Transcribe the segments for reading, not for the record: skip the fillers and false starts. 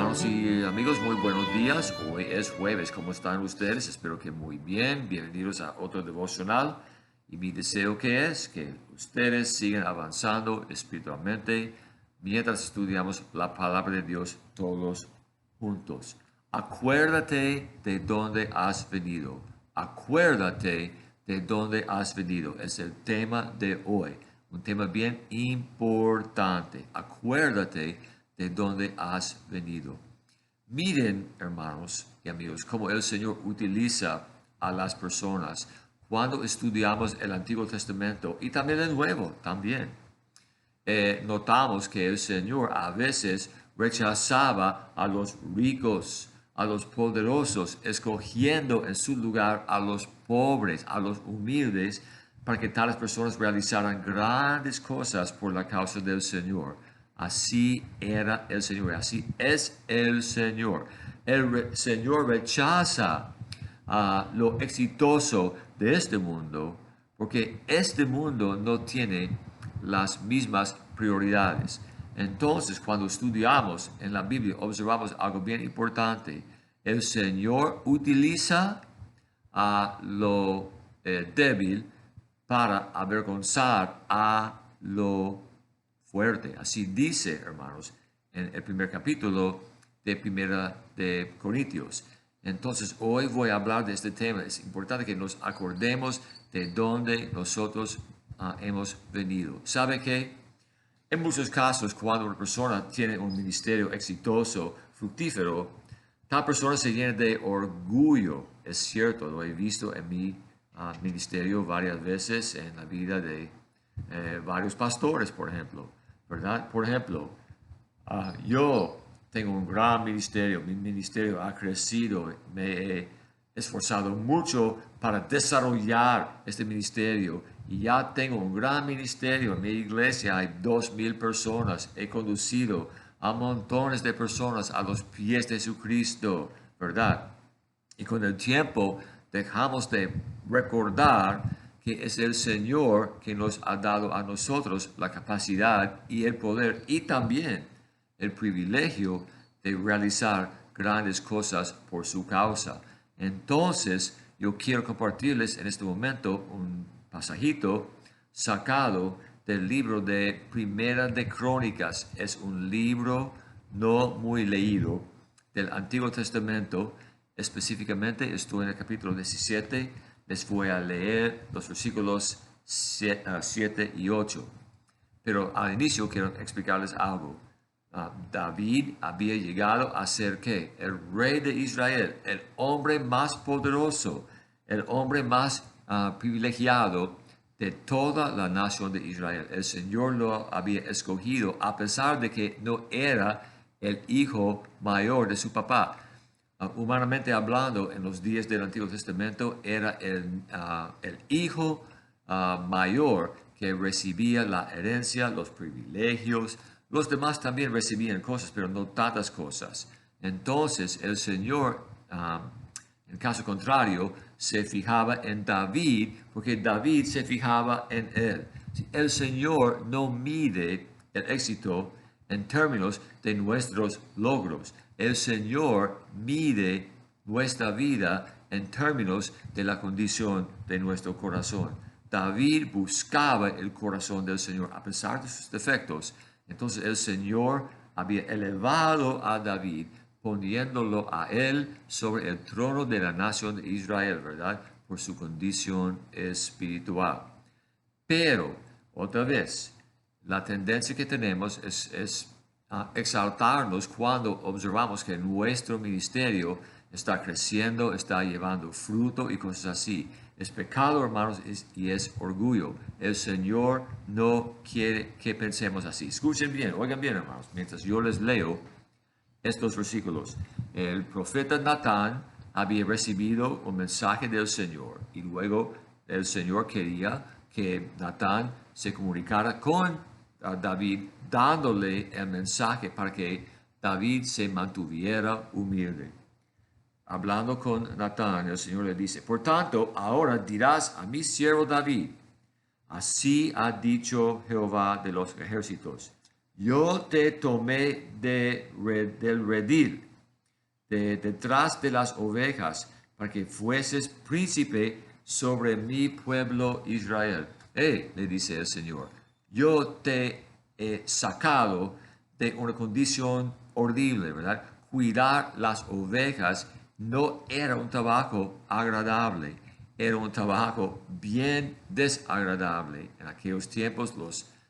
Hermanos y amigos, muy buenos días. Hoy es jueves. ¿Cómo están ustedes? Espero que muy bien. Bienvenidos a otro devocional. Y mi deseo que es que ustedes sigan avanzando espiritualmente mientras estudiamos la palabra de Dios todos juntos. Acuérdate de dónde has venido. Acuérdate de dónde has venido. Es el tema de hoy. Un tema bien importante. Acuérdate de dónde has venido. Miren, hermanos y amigos, cómo el Señor utiliza a las personas cuando estudiamos el Antiguo Testamento y también el Nuevo también. Notamos que el Señor a veces rechazaba a los ricos, a los poderosos, escogiendo en su lugar a los pobres, a los humildes, para que tales personas realizaran grandes cosas por la causa del Señor. Así era el Señor, así es el Señor. Señor rechaza lo exitoso de este mundo, porque este mundo no tiene las mismas prioridades. Entonces, cuando estudiamos en la Biblia, observamos algo bien importante. El Señor utiliza a lo débil para avergonzar a lo fuerte. Así dice, hermanos, en el primer capítulo de Primera de Corintios. Entonces, hoy voy a hablar de este tema. Es importante que nos acordemos de dónde nosotros hemos venido. ¿Sabe qué? En muchos casos, cuando una persona tiene un ministerio exitoso, fructífero, tal persona se llena de orgullo. Es cierto, lo he visto en mi ministerio varias veces en la vida de varios pastores, por ejemplo, ¿verdad? Por ejemplo, yo tengo un gran ministerio, mi ministerio ha crecido, me he esforzado mucho para desarrollar este ministerio y ya tengo un gran ministerio. En mi iglesia hay 2,000 personas, he conducido a montones de personas a los pies de Jesucristo, ¿verdad? Y con el tiempo dejamos de recordar que es el Señor que nos ha dado a nosotros la capacidad y el poder y también el privilegio de realizar grandes cosas por su causa. Entonces, yo quiero compartirles en este momento un pasajito sacado del libro de Primera de Crónicas. Es un libro no muy leído del Antiguo Testamento. Específicamente estoy en el capítulo 17. Les voy a leer los versículos 7 y 8. Pero al inicio quiero explicarles algo. David había llegado a ser ¿qué? El rey de Israel, el hombre más poderoso, el hombre más privilegiado de toda la nación de Israel. El Señor lo había escogido a pesar de que no era el hijo mayor de su papá. Humanamente hablando, en los días del Antiguo Testamento era el hijo mayor que recibía la herencia, los privilegios. Los demás también recibían cosas, pero no tantas cosas. Entonces el Señor, en caso contrario, se fijaba en David, porque David se fijaba en él. El Señor no mide el éxito en términos de nuestros logros. El Señor mide nuestra vida en términos de la condición de nuestro corazón. David buscaba el corazón del Señor a pesar de sus defectos. Entonces el Señor había elevado a David, poniéndolo a él sobre el trono de la nación de Israel, ¿verdad? Por su condición espiritual. Pero, otra vez, la tendencia que tenemos es exaltarnos cuando observamos que nuestro ministerio está creciendo, está llevando fruto y cosas así. Es pecado, hermanos, y es orgullo. El Señor no quiere que pensemos así. Escuchen bien, oigan bien, hermanos, mientras yo les leo estos versículos. El profeta Natán había recibido un mensaje del Señor y luego el Señor quería que Natán se comunicara con David dándole el mensaje para que David se mantuviera humilde. Hablando con Natán, el Señor le dice, por tanto, ahora dirás a mi siervo David, así ha dicho Jehová de los ejércitos, Yo te tomé del redil, detrás de las ovejas, para que fueses príncipe sobre mi pueblo Israel. Le dice el Señor, yo te he sacado de una condición horrible, ¿verdad? Cuidar las ovejas no era un trabajo agradable, era un trabajo bien desagradable. En aquellos tiempos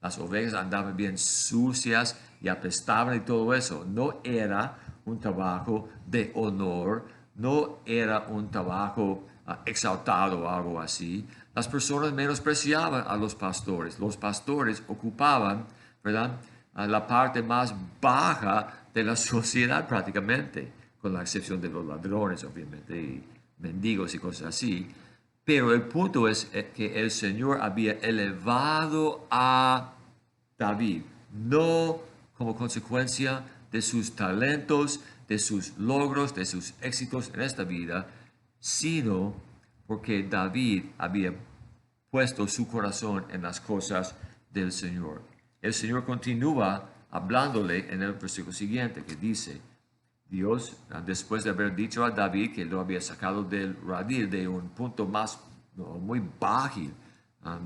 las ovejas andaban bien sucias y apestaban y todo eso. No era un trabajo de honor, no era un trabajo exaltado o algo así. Las personas menospreciaban a los pastores. Los pastores ocupaban, ¿verdad?, la parte más baja de la sociedad prácticamente, con la excepción de los ladrones, obviamente, y mendigos y cosas así. Pero el punto es que el Señor había elevado a David, no como consecuencia de sus talentos, de sus logros, de sus éxitos en esta vida, sino porque David había puesto su corazón en las cosas del Señor. El Señor continúa hablándole en el versículo siguiente que dice, Dios, después de haber dicho a David que lo había sacado del radil, de un punto más muy bajo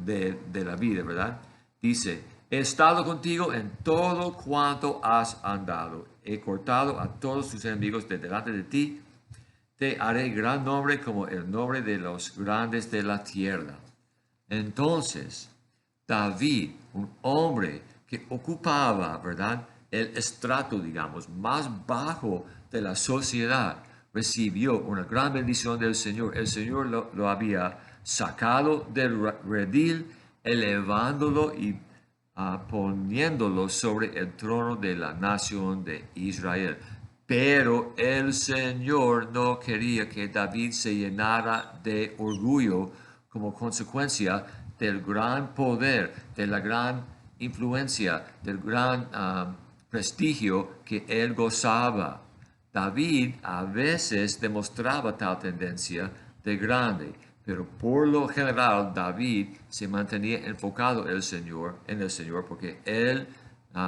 de la vida, ¿verdad? Dice, he estado contigo en todo cuanto has andado. He cortado a todos tus enemigos de delante de ti. Te haré gran nombre como el nombre de los grandes de la tierra. Entonces, David, un hombre que ocupaba, ¿verdad?, el estrato, digamos, más bajo de la sociedad, recibió una gran bendición del Señor. El Señor lo había sacado del redil, elevándolo y poniéndolo sobre el trono de la nación de Israel. Pero el Señor no quería que David se llenara de orgullo como consecuencia del gran poder, de la gran influencia, del gran prestigio que él gozaba. David a veces demostraba tal tendencia de grande, pero por lo general David se mantenía enfocado en el Señor porque él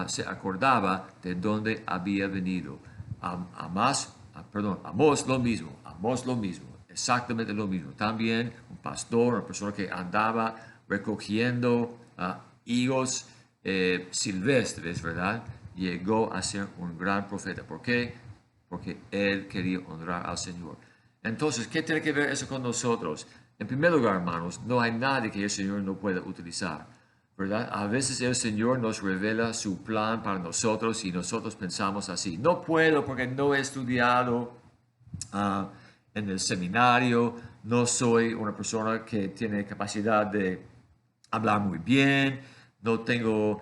se acordaba de dónde había venido. Amós lo mismo, exactamente lo mismo. También un pastor, una persona que andaba recogiendo higos silvestres, ¿verdad? Llegó a ser un gran profeta. ¿Por qué? Porque él quería honrar al Señor. Entonces, ¿qué tiene que ver eso con nosotros? En primer lugar, hermanos, no hay nadie que el Señor no pueda utilizar, ¿verdad? A veces el Señor nos revela su plan para nosotros y nosotros pensamos así, no puedo porque no he estudiado en el seminario, no soy una persona que tiene capacidad de hablar muy bien, no tengo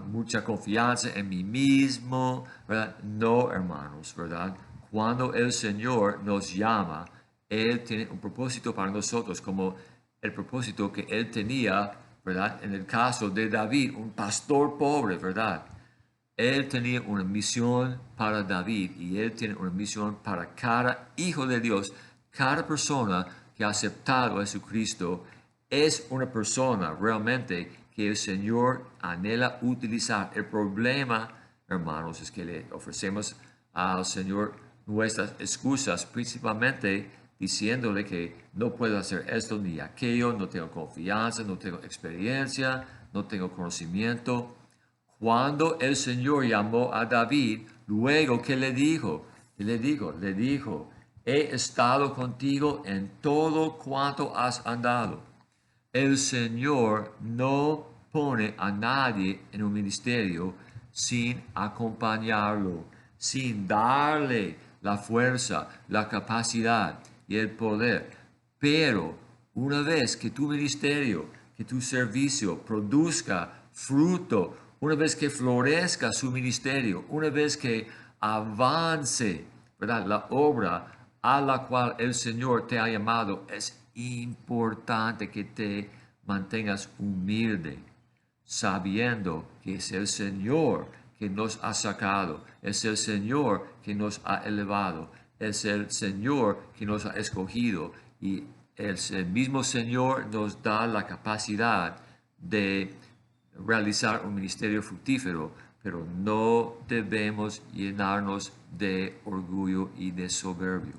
mucha confianza en mí mismo, ¿verdad? No, hermanos, ¿verdad? Cuando el Señor nos llama, Él tiene un propósito para nosotros, como el propósito que Él tenía, ¿verdad? En el caso de David, un pastor pobre, ¿verdad? Él tenía una misión para David y Él tiene una misión para cada hijo de Dios. Cada persona que ha aceptado a Jesucristo es una persona realmente que el Señor anhela utilizar. El problema, hermanos, es que le ofrecemos al Señor nuestras excusas, principalmente diciéndole que no puedo hacer esto ni aquello, no tengo confianza, no tengo experiencia, no tengo conocimiento. Cuando el Señor llamó a David, luego que le dijo, le dijo, he estado contigo en todo cuanto has andado. El Señor no pone a nadie en un ministerio sin acompañarlo, sin darle la fuerza, la capacidad y el poder. Pero una vez que tu ministerio, que tu servicio produzca fruto, una vez que florezca su ministerio, una vez que avance, ¿verdad?, la obra a la cual el Señor te ha llamado, es importante que te mantengas humilde, sabiendo que es el Señor que nos ha sacado, es el Señor que nos ha elevado, es el Señor que nos ha escogido y es el mismo Señor nos da la capacidad de realizar un ministerio fructífero pero no debemos llenarnos de orgullo y de soberbio.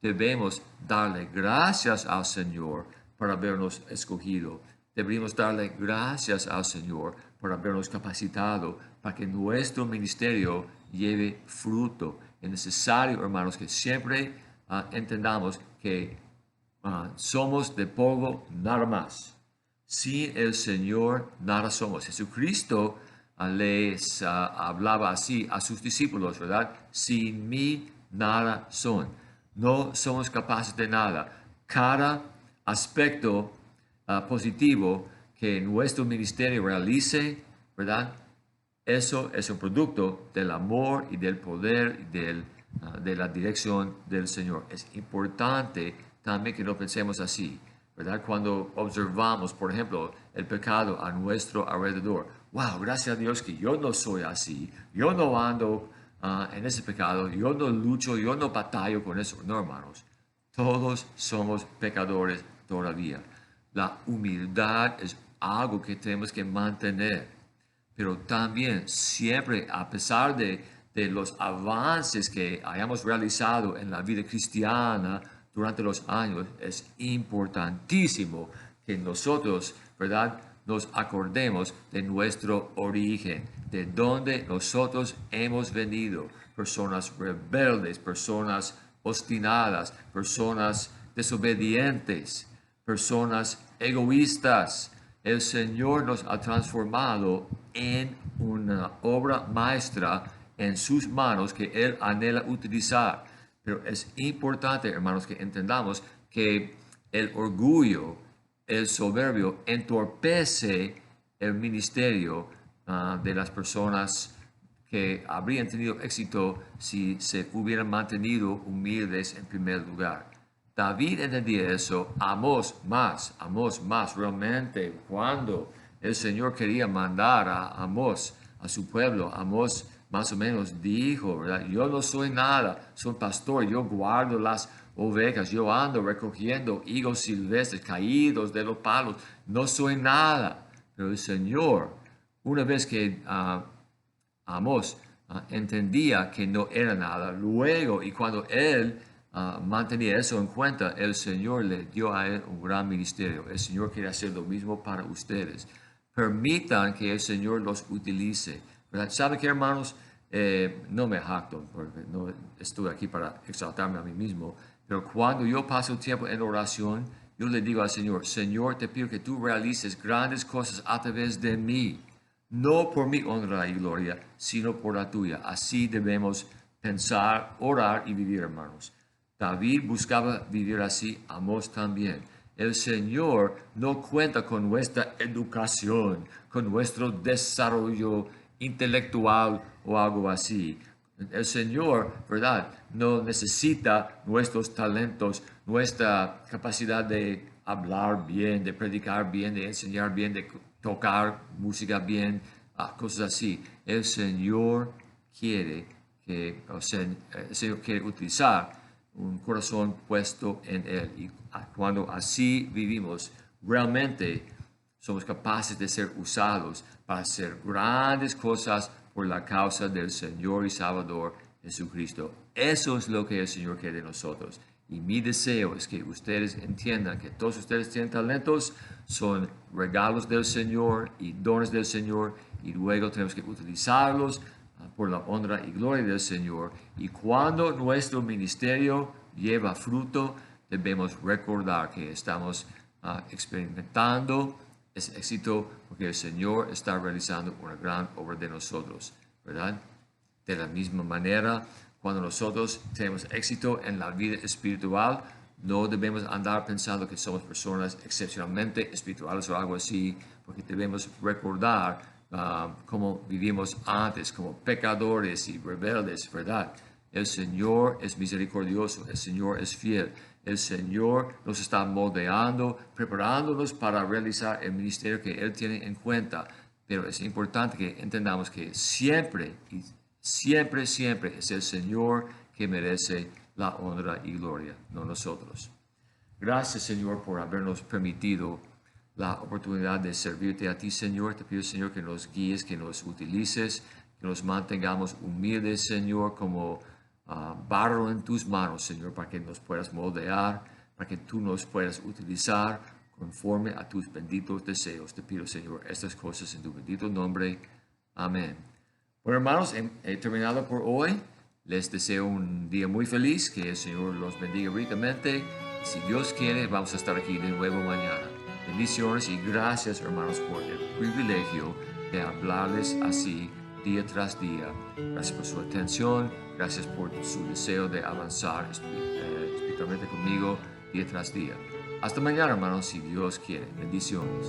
Debemos darle gracias al Señor por habernos escogido. Deberíamos darle gracias al Señor por habernos capacitado para que nuestro ministerio lleve fruto. Es necesario, hermanos, que siempre entendamos que somos de polvo, nada más. Sin el Señor, nada somos. Jesucristo les hablaba así a sus discípulos, ¿verdad? Sin mí, nada son. No somos capaces de nada. Cada aspecto positivo que nuestro ministerio realice, ¿verdad? Eso es un producto del amor y del poder y de la dirección del Señor. Es importante también que no pensemos así, ¿verdad? Cuando observamos, por ejemplo, el pecado a nuestro alrededor. Wow, gracias a Dios que yo no soy así. Yo no ando en ese pecado. Yo no lucho, yo no batallo con eso. No, hermanos. Todos somos pecadores todavía. La humildad es algo que tenemos que mantener, pero también siempre, a pesar de los avances que hayamos realizado en la vida cristiana durante los años, es importantísimo que nosotros, ¿verdad?, nos acordemos de nuestro origen, de donde nosotros hemos venido. Personas rebeldes, personas obstinadas, personas desobedientes, personas egoístas. El Señor nos ha transformado en una obra maestra en sus manos que Él anhela utilizar. Pero es importante, hermanos, que entendamos que el orgullo, el soberbio, entorpece el ministerio de las personas que habrían tenido éxito si se hubieran mantenido humildes en primer lugar. David entendía eso, amó más realmente cuando el Señor quería mandar a Amós, a su pueblo. Amós más o menos dijo, ¿verdad? Yo no soy nada, soy pastor, yo guardo las ovejas, yo ando recogiendo higos silvestres caídos de los palos, no soy nada. Pero el Señor, una vez que Amós entendía que no era nada, luego y cuando él mantenía eso en cuenta, el Señor le dio a él un gran ministerio. El Señor quiere hacer lo mismo para ustedes. Permitan que el Señor los utilice. ¿Verdad? ¿Saben qué, hermanos? No me jacto, porque no estoy aquí para exaltarme a mí mismo, pero cuando yo paso tiempo en oración, yo le digo al Señor, Señor, te pido que tú realices grandes cosas a través de mí. No por mi honra y gloria, sino por la tuya. Así debemos pensar, orar y vivir, hermanos. David buscaba vivir así, Amós también. El Señor no cuenta con nuestra educación, con nuestro desarrollo intelectual o algo así. El Señor, ¿verdad?, no necesita nuestros talentos, nuestra capacidad de hablar bien, de predicar bien, de enseñar bien, de tocar música bien, cosas así. El Señor quiere el Señor quiere utilizar un corazón puesto en Él. Y cuando así vivimos, realmente somos capaces de ser usados para hacer grandes cosas por la causa del Señor y Salvador Jesucristo. Eso es lo que el Señor quiere de nosotros. Y mi deseo es que ustedes entiendan que todos ustedes tienen talentos, son regalos del Señor y dones del Señor, y luego tenemos que utilizarlos por la honra y gloria del Señor. Y cuando nuestro ministerio lleva fruto, debemos recordar que estamos experimentando ese éxito porque el Señor está realizando una gran obra de nosotros, ¿verdad? De la misma manera, cuando nosotros tenemos éxito en la vida espiritual, no debemos andar pensando que somos personas excepcionalmente espirituales o algo así, porque debemos recordar cómo vivimos antes, como pecadores y rebeldes, ¿verdad? El Señor es misericordioso, el Señor es fiel, el Señor nos está moldeando, preparándonos para realizar el ministerio que Él tiene en cuenta. Pero es importante que entendamos que siempre es el Señor que merece la honra y gloria, no nosotros. Gracias, Señor, por habernos permitido la oportunidad de servirte a ti, Señor. Te pido, Señor, que nos guíes, que nos utilices, que nos mantengamos humildes, Señor, como barro en tus manos, Señor, para que nos puedas moldear, para que tú nos puedas utilizar conforme a tus benditos deseos. Te pido, Señor, estas cosas en tu bendito nombre. Amén. Bueno, hermanos, he terminado por hoy. Les deseo un día muy feliz, que el Señor los bendiga ricamente. Y si Dios quiere, vamos a estar aquí de nuevo mañana. Bendiciones y gracias, hermanos, por el privilegio de hablarles así día tras día. Gracias por su atención, gracias por su deseo de avanzar espiritualmente conmigo día tras día. Hasta mañana, hermanos, si Dios quiere. Bendiciones.